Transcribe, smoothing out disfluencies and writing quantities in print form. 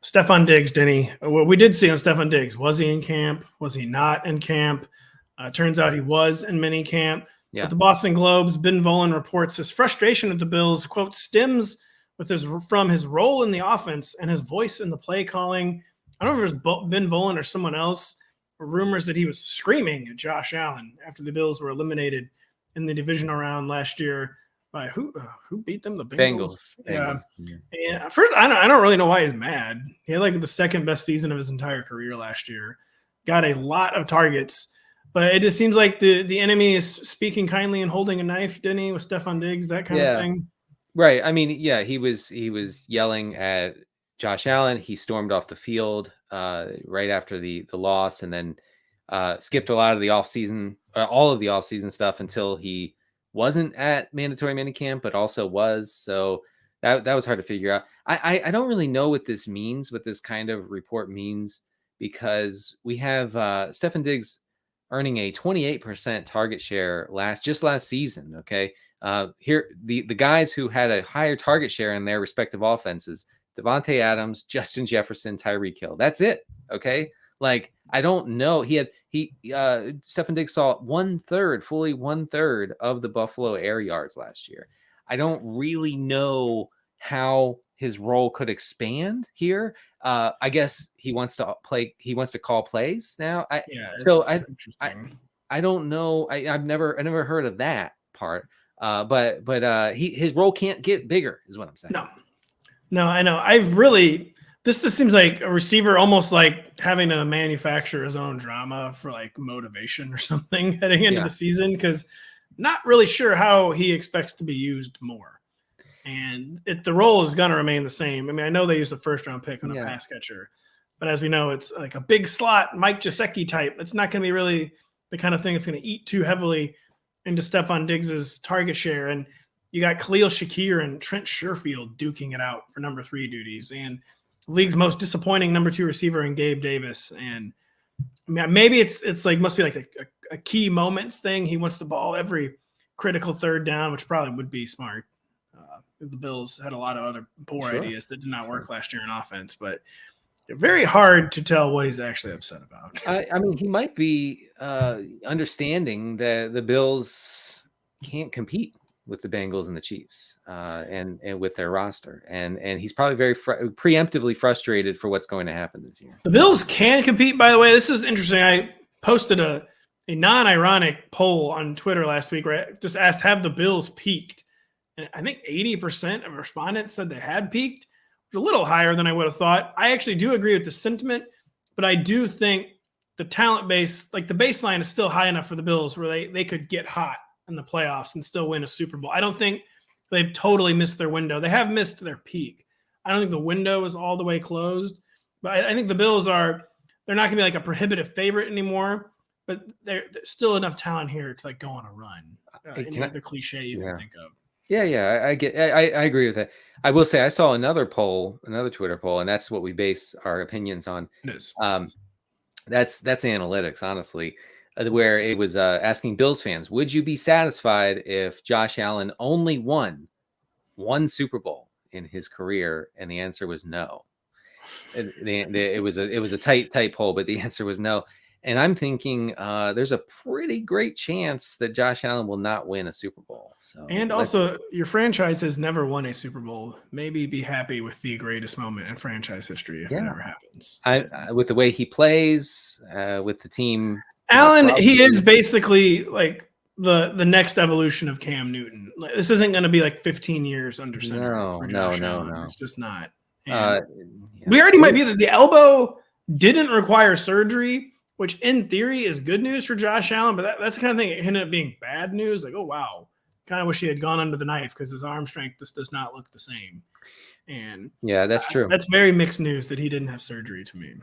Stefon Diggs, Denny. What we did see on Stefon Diggs, was he in camp? Was he not in camp? Turns out he was in mini camp. Yeah. But the Boston Globe's Ben Volin reports his frustration with the Bills, quote, stems from his role in the offense and his voice in the play calling. I don't know if it was Ben Volin or someone else. Rumors that he was screaming at Josh Allen after the Bills were eliminated in the divisional round last year. By who beat them? The Bengals. Yeah. And first, I don't really know why he's mad. He had like the second best season of his entire career last year. Got a lot of targets, but it just seems like the enemy is speaking kindly and holding a knife, Denny, with Stefon Diggs, that kind of thing. Right. I mean, yeah, he was yelling at Josh Allen. He stormed off the field right after the loss, and then skipped a lot of the offseason, all of the offseason stuff until he wasn't at mandatory minicamp, but also was. So that was hard to figure out. I don't really know what this means, what this kind of report means, because we have Stefon Diggs earning a 28% target share last season. Okay. Here, the guys who had a higher target share in their respective offenses, Devontae Adams, Justin Jefferson, Tyreek Hill. That's it. Okay. Like, I don't know. Stefon Diggs saw fully one third of the Buffalo air yards last year. I don't really know how his role could expand here. I guess he wants to play. He wants to call plays now. I don't know. I've never heard of that part. But his role can't get bigger, is what I'm saying. No, I know. This just seems like a receiver almost like having to manufacture his own drama for like motivation or something heading into the season, because not really sure how he expects to be used more. And the role is going to remain the same. I mean, I know they used a first-round pick on a pass catcher, but as we know, it's like a big slot Mike Gesicki type. It's not going to be really the kind of thing that's going to eat too heavily into Stefon Diggs's target share. And you got Khalil Shakir and Trent Sherfield duking it out for number 3 duties, and league's most disappointing number 2 receiver in Gabe Davis. And I mean, maybe it's like, must be like a key moments thing. He wants the ball every critical third down, which probably would be smart. The Bills had a lot of other poor ideas that did not work last year in offense, but very hard to tell what he's actually upset about. I mean, he might be understanding that the Bills can't compete with the Bengals and the Chiefs and with their roster. And he's probably very preemptively frustrated for what's going to happen this year. The Bills can compete, by the way. This is interesting. I posted a non-ironic poll on Twitter last week where I just asked, have the Bills peaked? And I think 80% of respondents said they had peaked, which is a little higher than I would have thought. I actually do agree with the sentiment, but I do think the talent base, like the baseline, is still high enough for the Bills where they could get hot in the playoffs and still win a Super Bowl. I don't think they've totally missed their window. They have missed their peak. I don't think the window is all the way closed, but I think the Bills they're not going to be like a prohibitive favorite anymore, but there's still enough talent here to like go on a run. The cliche you can think of. Yeah, I agree with that. I will say I saw another Twitter poll, and that's what we base our opinions on. Yes. That's analytics, honestly, where it was asking Bills fans, would you be satisfied if Josh Allen only won one Super Bowl in his career? And the answer was no. It was a tight poll, but the answer was no. And I'm thinking there's a pretty great chance that Josh Allen will not win a Super Bowl. And also, your franchise has never won a Super Bowl. Maybe be happy with the greatest moment in franchise history if it ever happens. With the way he plays, with the team. Allen, he is basically like the next evolution of Cam Newton. This isn't going to be like 15 years under center. No. It's just not. We already might be that the elbow didn't require surgery, which in theory is good news for Josh Allen, but that's the kind of thing that ended up being bad news. Like, oh, wow. Kind of wish he had gone under the knife because his arm strength just does not look the same. And yeah, that's true. That's very mixed news that he didn't have surgery to me.